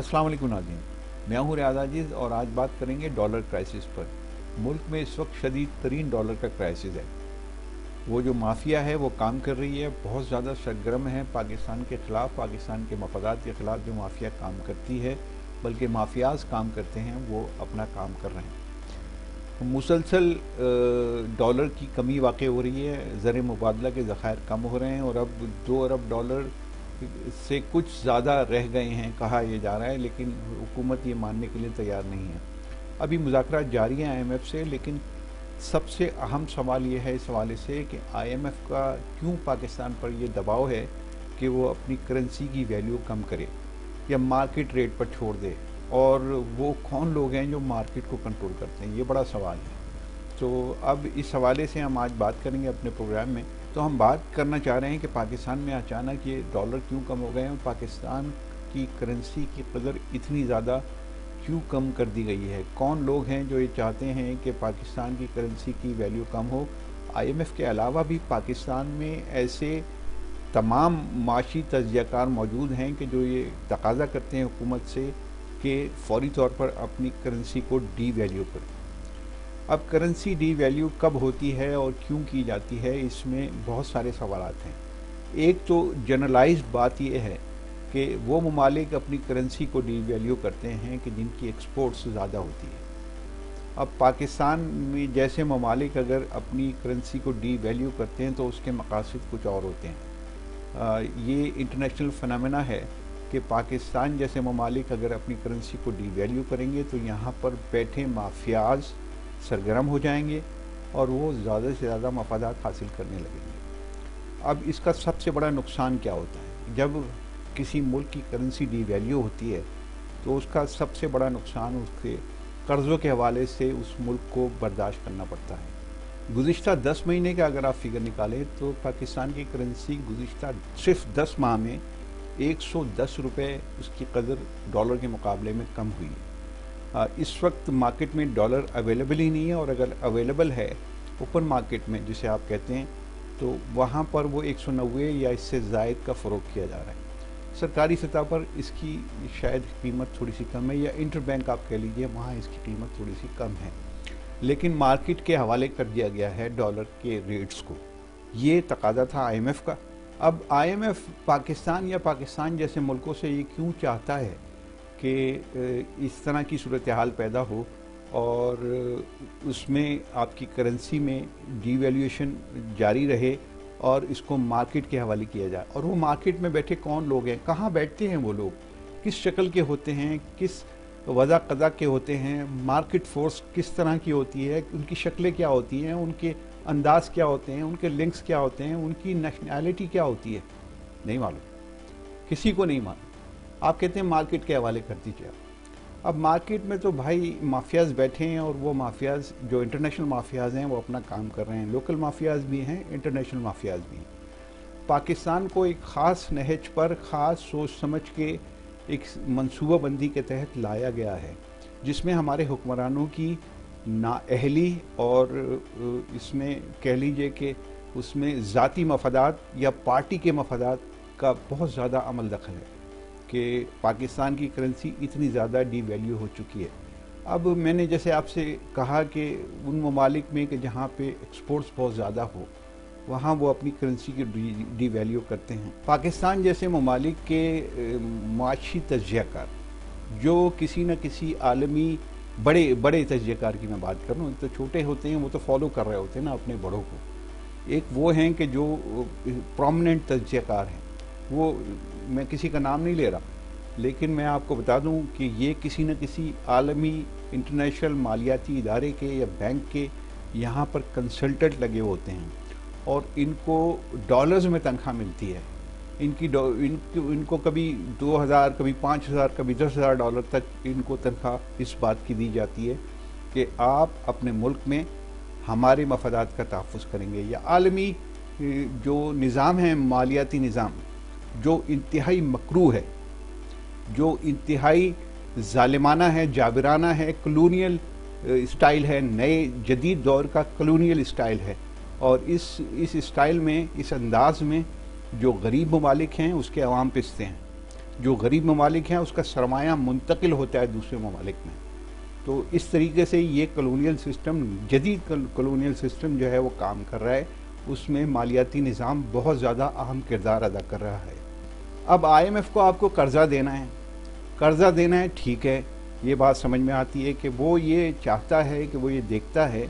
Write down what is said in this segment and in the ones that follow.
अस्सलाम वालेकुम नाज़रीन, मैं हूँ रियाज आजिज़ और आज बात करेंगे डॉलर क्राइसिस पर। मुल्क में इस वक्त शदीद तरीन डॉलर का क्राइसिस है। वो जो माफिया है वो काम कर रही है, बहुत ज़्यादा सरगर्म है पाकिस्तान के ख़िलाफ़, पाकिस्तान के मफादात के ख़िलाफ़ जो माफिया काम करती है, बल्कि माफियाज काम करते हैं, वो अपना काम कर रहे हैं। मुसलसल डॉलर की कमी वाक़ हो रही है, ज़र मुबादला के ज़खायर कम हो रहे हैं और अब 2 अरब डॉलर से कुछ ज़्यादा रह गए हैं कहा यह जा रहा है, लेकिन हुकूमत ये मानने के लिए तैयार नहीं है। अभी मुज़ाकरात जारी हैं IMF से, लेकिन सबसे अहम सवाल ये है इस हवाले से कि IMF का क्यों पाकिस्तान पर ये दबाव है कि वो अपनी करेंसी की वैल्यू कम करे या मार्केट रेट पर छोड़ दे, और वो कौन लोग हैं जो मार्केट को कंट्रोल करते हैं, ये बड़ा सवाल है। तो अब इस हवाले से हम आज बात करेंगे अपने प्रोग्राम में। तो हम बात करना चाह रहे हैं कि पाकिस्तान में अचानक ये डॉलर क्यों कम हो गए हैं, पाकिस्तान की करेंसी की कदर इतनी ज़्यादा क्यों कम कर दी गई है, कौन लोग हैं जो ये चाहते हैं कि पाकिस्तान की करेंसी की वैल्यू कम हो। IMF के अलावा भी पाकिस्तान में ऐसे तमाम माशी तज्ज़ियाकार मौजूद हैं कि जो ये तकाज़ा करते हैं हुकूमत से कि फ़ौरी तौर पर अपनी करेंसी को डी वैल्यू करें। अब करेंसी डी वैल्यू कब होती है और क्यों की जाती है, इसमें बहुत सारे सवालात हैं। एक तो जनरलाइज्ड बात यह है कि वो ममालिक अपनी करेंसी को डी वैल्यू करते हैं कि जिनकी एक्सपोर्ट्स ज़्यादा होती है। अब पाकिस्तान में जैसे ममालिक अगर अपनी करेंसी को डी वैल्यू करते हैं तो उसके मकासद कुछ और होते हैं। ये इंटरनेशनल फिनोमेना है कि पाकिस्तान जैसे ममालिक अगर अपनी करेंसी को डी वैल्यू करेंगे तो यहाँ पर बैठे माफियाज सरगर्म हो जाएंगे और वो ज़्यादा से ज़्यादा मफादात हासिल करने लगेंगे। अब इसका सबसे बड़ा नुकसान क्या होता है, जब किसी मुल्क की करेंसी डी वैल्यू होती है तो उसका सबसे बड़ा नुकसान उसके कर्ज़ों के हवाले से उस मुल्क को बर्दाश्त करना पड़ता है। गुज़िश्ता 10 महीने का अगर आप फिगर निकालें तो पाकिस्तान की करेंसी गुज़िश्ता सिर्फ 10 माह में 110 रुपये उसकी कदर डॉलर के मुकाबले में कम हुई है। इस वक्त मार्केट में डॉलर अवेलेबल ही नहीं है, और अगर अवेलेबल है ओपन मार्केट में जिसे आप कहते हैं, तो वहाँ पर वो 190 या इससे ज़ायद का फ़रोग किया जा रहा है। सरकारी सतह पर इसकी शायद कीमत थोड़ी सी कम है, या इंटरबैंक आप कह लीजिए, वहाँ इसकी कीमत थोड़ी सी कम है, लेकिन मार्केट के हवाले कर दिया गया है डॉलर के रेट्स को। ये तकाज़ा था IMF का। अब IMF पाकिस्तान या पाकिस्तान जैसे मुल्कों से ये क्यों चाहता है कि इस तरह की सूरत हाल पैदा हो और उसमें आपकी करेंसी में डीवैल्यूएशन जारी रहे और इसको मार्केट के हवाले किया जाए। और वो मार्केट में बैठे कौन लोग हैं, कहाँ बैठते हैं वो लोग, किस शक्ल के होते हैं, किस वज़ा क़ज़ा के होते हैं, मार्केट फोर्स किस तरह की होती है, उनकी शक्लें क्या होती हैं, उनके अंदाज क्या होते हैं, उनके लिंक्स क्या होते हैं, उनकी नेशनैलिटी क्या होती है, नहीं मालूम, किसी को नहीं मालूम। आप कहते हैं मार्केट के हवाले कर दीजिए। अब मार्केट में तो भाई माफियाज बैठे हैं, और वो माफियाज जो इंटरनेशनल माफियाज हैं वो अपना काम कर रहे हैं, लोकल माफियाज भी हैं, इंटरनेशनल माफियाज भी हैं। पाकिस्तान को एक ख़ास नहज पर ख़ास सोच समझ के एक मनसूबाबंदी के तहत लाया गया है, जिसमें हमारे हुक्मरानों की नाअहली और इसमें कह लीजिए कि उसमें ज़ाती मफादात या पार्टी के मफादात का बहुत ज़्यादा अमल दखल है कि पाकिस्तान की करेंसी इतनी ज़्यादा डी वैल्यू हो चुकी है। अब मैंने जैसे आपसे कहा कि उन ममालिक में कि जहाँ पे एक्सपोर्ट्स बहुत ज़्यादा हो, वहाँ वो अपनी करेंसी की डी वैल्यू करते हैं। पाकिस्तान जैसे ममालिक के माशी तज्ज़ियाकार जो किसी न किसी आलमी बड़े तज्ज़ियाकार की मैं बात कर रहा हूँ, तो छोटे होते हैं वो तो फॉलो कर रहे होते हैं ना अपने बड़ों को। एक वो हैं कि जो प्रोमिनेंट तज्ज़ियाकार हैं, वो मैं किसी का नाम नहीं ले रहा, लेकिन मैं आपको बता दूं कि ये किसी न किसी आलमी इंटरनेशनल मालियाती इदारे के या बैंक के यहाँ पर कंसल्टेंट लगे होते हैं, और इनको डॉलर्स में तनख्वाह मिलती है। इनको कभी 2000, कभी 5000, कभी 10,000 डॉलर तक इनको तनख्वाह इस बात की दी जाती है कि आप अपने मुल्क में हमारे मफादात का तहफ़्फ़ुज़ करेंगे। या आलमी जो निज़ाम है, मालियाती निज़ाम, जो इंतहाई मकरूह है, जो इंतहाई ज़ालिमाना है, जाबिराना है, कॉलोनियल स्टाइल है, नए जदीद दौर का कॉलोनियल स्टाइल है, और इस स्टाइल में, इस अंदाज में जो गरीब ममालिक हैं उसके अवाम पिसते हैं, जो गरीब ममालिक हैं उसका सरमाया मुंतकिल होता है दूसरे ममालिक में। तो इस तरीके से ये कॉलोनियल सिस्टम, जदीद कॉलोनियल सिस्टम जो है वो काम कर रहा है, उसमें मालियाती निज़ाम बहुत ज़्यादा अहम किरदार अदा कर रहा है। अब IMF को आपको कर्ज़ा देना है, ठीक है, ये बात समझ में आती है कि वो ये चाहता है कि वो ये देखता है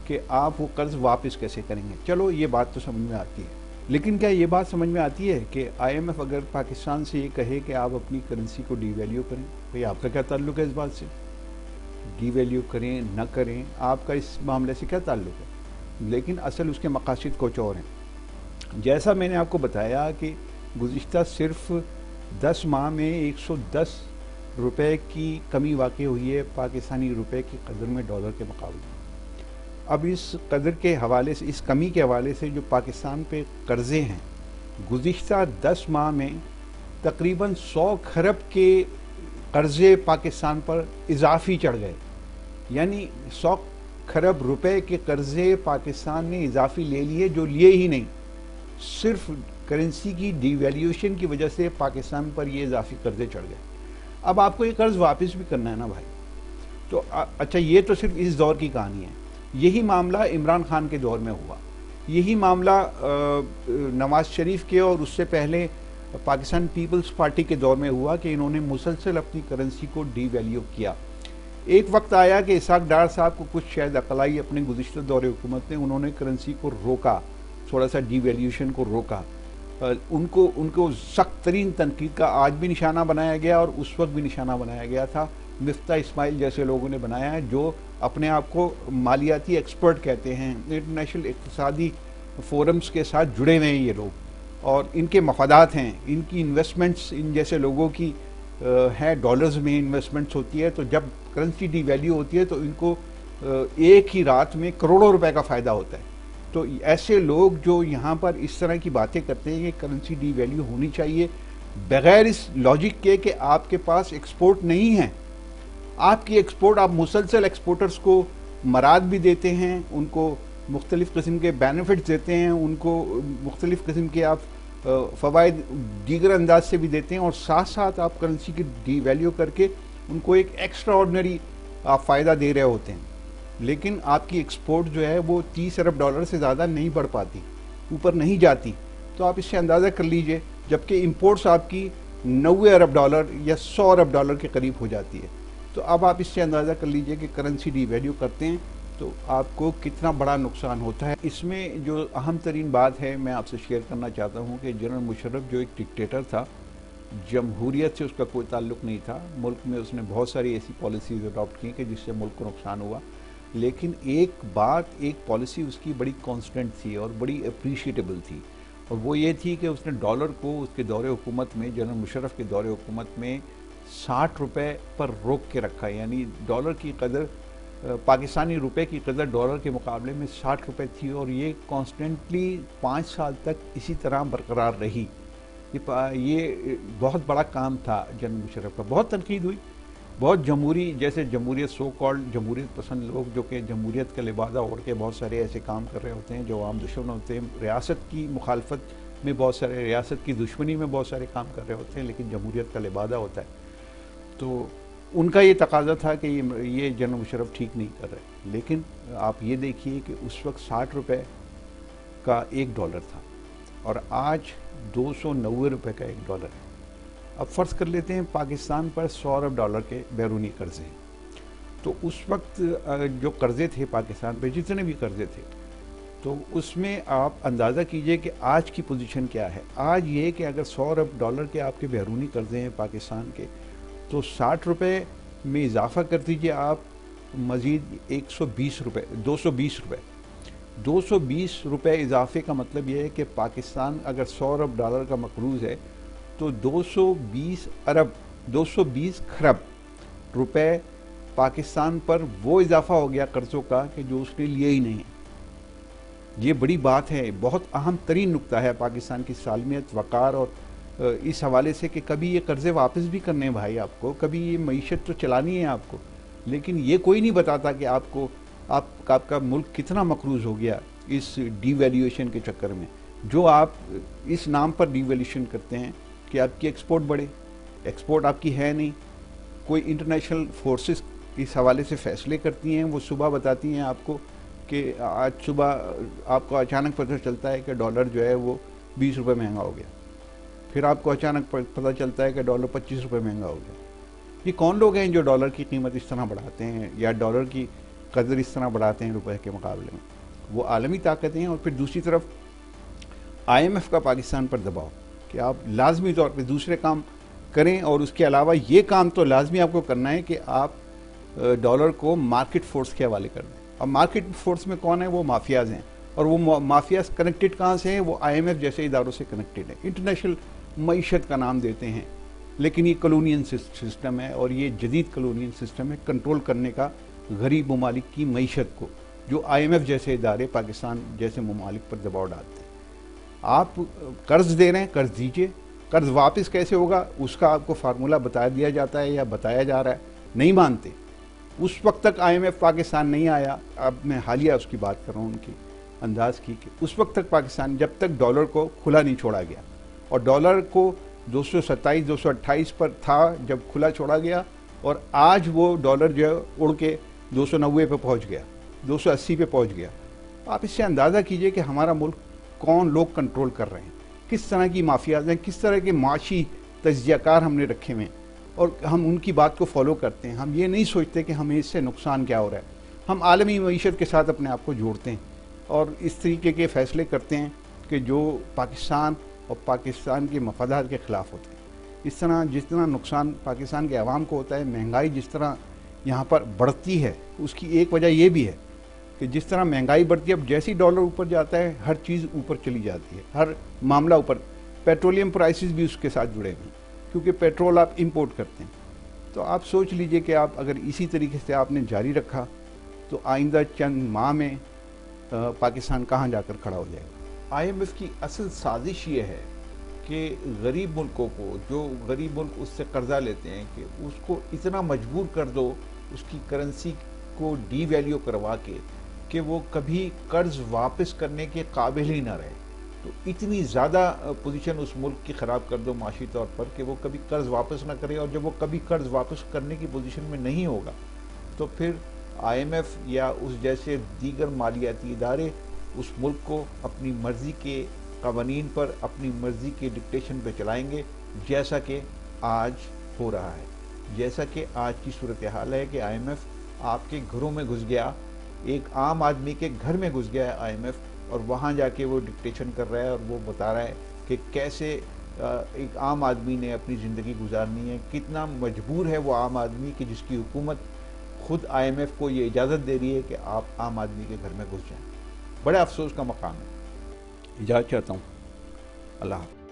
कि आप वो कर्ज़ वापस कैसे करेंगे। चलो ये बात तो समझ में आती है, लेकिन क्या ये बात समझ में आती है कि IMF अगर पाकिस्तान से ये कहे कि आप अपनी करेंसी को डीवैल्यू करें, भाई आपका क्या ताल्लुक़ है इस बात से? डीवैल्यू करें न करें, आपका इस मामले से क्या ताल्लुक़ है? लेकिन असल उसके मकासद कुछ और हैं। जैसा मैंने आपको बताया कि गुज़िश्ता सिर्फ 10 माह में 110 रुपए की कमी वाक़ई हुई है पाकिस्तानी रुपए की कदर में डॉलर के मुकाबले। अब इस कदर के हवाले से, इस कमी के हवाले से जो पाकिस्तान पे कर्ज़े हैं, गुज़िश्ता 10 माह में तकरीबन 100 खरब के कर्ज़े पाकिस्तान पर इजाफी चढ़ गए। यानी 100 खरब रुपए के कर्ज़े पाकिस्तान ने इजाफी ले लिए, जो लिए ही नहीं, सिर्फ करेंसी की डिवैल्यूएशन की वजह से पाकिस्तान पर ये इजाफी कर्ज़े चढ़ गए। अब आपको ये कर्ज़ वापस भी करना है ना भाई। तो अच्छा, ये तो सिर्फ इस दौर की कहानी है। यही मामला इमरान खान के दौर में हुआ, यही मामला नवाज शरीफ के और उससे पहले पाकिस्तान पीपल्स पार्टी के दौर में हुआ कि इन्होंने मुसलसल अपनी करेंसी को डीवैल्यू किया। एक वक्त आया कि इसाक डार साहब को कुछ शायद अकल आई अपने गुज़िश्ता दौरे हुकूमत ने, उन्होंने करेंसी को रोका, थोड़ा सा डीवैल्यूएशन को रोका। उनको सख्त तरीन तनकीद का आज भी निशाना बनाया गया और उस वक्त भी निशाना बनाया गया था। मिफ्ता इस्माइल जैसे लोगों ने बनाया है जो अपने आप को मालियाती एक्सपर्ट कहते हैं, इंटरनेशनल इक़्तिसादी फोरम्स के साथ जुड़े हुए हैं ये लोग, और इनके मफादात हैं, इनकी इन्वेस्टमेंट्स इन जैसे लोगों की है, डॉलर्स में इन्वेस्टमेंट्स होती है। तो जब करेंसी डीवैल्यू होती है तो इनको एक ही रात में करोड़ों रुपए का फ़ायदा होता है। तो ऐसे लोग जो यहाँ पर इस तरह की बातें करते हैं कि करेंसी डीवैल्यू होनी चाहिए, बग़ैर इस लॉजिक के कि आपके पास एक्सपोर्ट नहीं है, आपकी एक्सपोर्ट, आप मुसलसल एक्सपोर्टर्स को मराद भी देते हैं, उनको मुख्तलिफ़ किस्म के बेनिफिट्स देते हैं, उनको मुख्तलिफ़ किस्म के आप फ़वाइद दीगर अंदाज से भी देते हैं, और साथ साथ आप करेंसी की डीवैल्यू करके उनको एक एक्स्ट्रा ऑर्डिनरी आप फ़ायदा दे रहे होते हैं। लेकिन आपकी एक्सपोर्ट जो है वो 30 अरब डॉलर से ज़्यादा नहीं बढ़ पाती, ऊपर नहीं जाती। तो आप इससे अंदाज़ा कर लीजिए, जबकि इंपोर्ट्स आपकी 90 अरब डॉलर या 100 अरब डॉलर के करीब हो जाती है। तो अब आप इससे अंदाज़ा कर लीजिए कि करेंसी डीवैल्यू करते हैं तो आपको कितना बड़ा नुकसान होता है। इसमें जो अहम तरीन बात है मैं आपसे शेयर करना चाहता हूँ कि जनरल मुशर्रफ जो एक डिक्टेटर था, जमहूरियत से उसका कोई ताल्लुक़ नहीं था। मुल्क में उसने बहुत सारी ऐसी पॉलिसीज़ अडॉप्ट की कि जिससे मुल्क को नुकसान हुआ, लेकिन एक पॉलिसी उसकी बड़ी कांस्टेंट थी और बड़ी अप्रिशिएटेबल थी, और वो ये थी कि उसने डॉलर को उसके दौरे हुकूमत में, जनरल मुशर्रफ के दौरे हुकूमत में 60 रुपए पर रोक के रखा। यानी डॉलर की कदर, पाकिस्तानी रुपए की कदर डॉलर के मुकाबले में 60 रुपए थी, और ये कॉन्स्टेंटली 5 साल तक इसी तरह बरकरार रही। ये बहुत बड़ा काम था जनरल मुशर्रफ का। बहुत तनकीद हुई, बहुत जमहूरी, जैसे जमहूरियत, सो कॉल्ड जमहूरियत पसंद लोग जो कि जमहूरियत का लिबादा ओढ़ के बहुत सारे ऐसे काम कर रहे होते हैं जो आम दुश्मन होते हैं, रियासत की मुखालफत में बहुत सारे, रियासत की दुश्मनी में बहुत सारे काम कर रहे होते हैं, लेकिन जमहूरियत का लिबादा होता है। तो उनका ये तकाजा था कि ये जनरल मुशर्रफ ठीक नहीं कर रहे। लेकिन आप ये देखिए कि उस वक्त 60 रुपए का $1 था और आज 290 रुपए का $1 है। अब फ़र्ज़ कर लेते हैं पाकिस्तान पर 100 अरब डॉलर के बैरूनी कर्ज़े हैं, तो उस वक्त जो कर्ज़े थे पाकिस्तान पे, जितने भी कर्ज़े थे, तो उसमें आप अंदाज़ा कीजिए कि आज की पोजीशन क्या है। आज ये कि अगर 100 अरब डॉलर के आपके बैरूनी कर्ज़े हैं पाकिस्तान के, तो 60 रुपये में इजाफ़ा कर दीजिए आप मज़ीद 120 रुपये, 220 रुपये, 220 रुपये इजाफे का मतलब ये है कि पाकिस्तान अगर 100 अरब डॉलर का मकरूज़ है तो 220 खरब रुपए पाकिस्तान पर वो इजाफा हो गया कर्ज़ों का कि जो उसने लिए ही नहीं है। ये बड़ी बात है, बहुत अहम तरीन नुक्ता है पाकिस्तान की सालमियत, वक़ार और इस हवाले से कि कभी ये कर्ज़े वापस भी करने हैं भाई आपको, कभी ये मईशत तो चलानी है आपको, लेकिन ये कोई नहीं बताता कि आपका मुल्क कितना मकरूज़ हो गया इस डीवैल्यूएशन के चक्कर में, जो आप इस नाम पर डीवैल्यूएशन करते हैं कि आपकी एक्सपोर्ट बढ़े, एक्सपोर्ट आपकी है नहीं, कोई इंटरनेशनल फोर्सेस इस हवाले से फैसले करती हैं। वो सुबह बताती हैं आपको कि आज सुबह आपको अचानक पता चलता है कि डॉलर जो है वो 20 रुपये महंगा हो गया, फिर आपको अचानक पता चलता है कि डॉलर 25 रुपये महंगा हो गया। ये कौन लोग हैं जो डॉलर की कीमत इस तरह बढ़ाते हैं या डॉलर की कदर इस तरह बढ़ाते हैं रुपए के मुकाबले में? वो आलमी ताकतें हैं। और फिर दूसरी तरफ IMF का पाकिस्तान पर दबाव कि आप लाजमी तौर पे दूसरे काम करें, और उसके अलावा ये काम तो लाजमी आपको करना है कि आप डॉलर को मार्केट फोर्स के हवाले कर दें। अब मार्केट फोर्स में कौन है? वो माफियाज हैं, और वो माफियाज कनेक्टेड कहाँ से हैं? वो IMF जैसे इदारों से कनेक्टेड है। इंटरनेशनल मईशत का नाम देते हैं, लेकिन ये कॉलोनियल सिस्टम है, और ये जदीद कॉलोनियल सिस्टम है कंट्रोल करने का गरीब ममालिक की मईशत को, जो IMF जैसे इदारे पाकिस्तान जैसे ममालिक पर दबाव डालते हैं। आप कर्ज दे रहे हैं, कर्ज दीजिए, कर्ज वापस कैसे होगा उसका आपको फार्मूला बता दिया जाता है या बताया जा रहा है, नहीं मानते। उस वक्त तक IMF पाकिस्तान नहीं आया। अब मैं हालिया उसकी बात कर रहा हूँ, उनकी अंदाज की कि उस वक्त तक पाकिस्तान, जब तक डॉलर को खुला नहीं छोड़ा गया, और डॉलर को 227 228 पर था जब खुला छोड़ा गया, और आज वो डॉलर जो है उड़ के 290 पे पहुंच गया, 280 पे पहुंच गया। आप इससे अंदाज़ा कीजिए कि हमारा मुल्क कौन लोग कंट्रोल कर रहे हैं, किस तरह की माफियाज हैं, किस तरह के माशी तज्जियाकार हमने रखे हुए हैं, और हम उनकी बात को फॉलो करते हैं। हम ये नहीं सोचते कि हमें इससे नुकसान क्या हो रहा है। हम आलमी मईशत के साथ अपने आप को जोड़ते हैं और इस तरीके के फ़ैसले करते हैं कि जो पाकिस्तान और पाकिस्तान के मफादात के ख़िलाफ़ होते हैं। इस तरह जिस तरह नुकसान पाकिस्तान के अवाम को होता है, महंगाई जिस तरह यहाँ पर बढ़ती है, उसकी एक वजह यह भी है कि जिस तरह महंगाई बढ़ती है, अब जैसे ही डॉलर ऊपर जाता है हर चीज़ ऊपर चली जाती है, हर मामला ऊपर। पेट्रोलियम प्राइसेस भी उसके साथ जुड़े हुए हैं, क्योंकि पेट्रोल आप इंपोर्ट करते हैं। तो आप सोच लीजिए कि आप अगर इसी तरीके से आपने जारी रखा तो आइंदा चंद माह में पाकिस्तान कहाँ जाकर खड़ा हो जाएगा। IMF की असल साजिश ये है कि गरीब मुल्कों को, जो गरीब मुल्क उससे कर्जा लेते हैं, कि उसको इतना मजबूर कर दो उसकी करेंसी को डीवैल्यू करवा के कि वो कभी कर्ज वापस करने के काबिल ही ना रहे। तो इतनी ज़्यादा पोजीशन उस मुल्क की ख़राब कर दो माशी तौर पर कि वो कभी कर्ज वापस ना करे, और जब वो कभी कर्ज वापस करने की पोजीशन में नहीं होगा तो फिर IMF या उस जैसे दीगर मालियाती इदारे उस मुल्क को अपनी मर्ज़ी के कवानीन पर, अपनी मर्ज़ी के डिक्टेशन पे चलाएंगे, जैसा कि आज हो रहा है। जैसा कि आज की सूरत हाल है कि IMF आपके घरों में घुस गया, एक आम आदमी के घर में घुस गया है IMF, और वहाँ जाके वो डिक्टेशन कर रहा है, और वो बता रहा है कि कैसे एक आम आदमी ने अपनी ज़िंदगी गुजारनी है। कितना मजबूर है वो आम आदमी कि जिसकी हुकूमत खुद IMF को ये इजाज़त दे रही है कि आप आम आदमी के घर में घुस जाएं। बड़े अफसोस का मकाम है। इजाज़त चाहता हूँ। अल्लाह हाफ़िज़।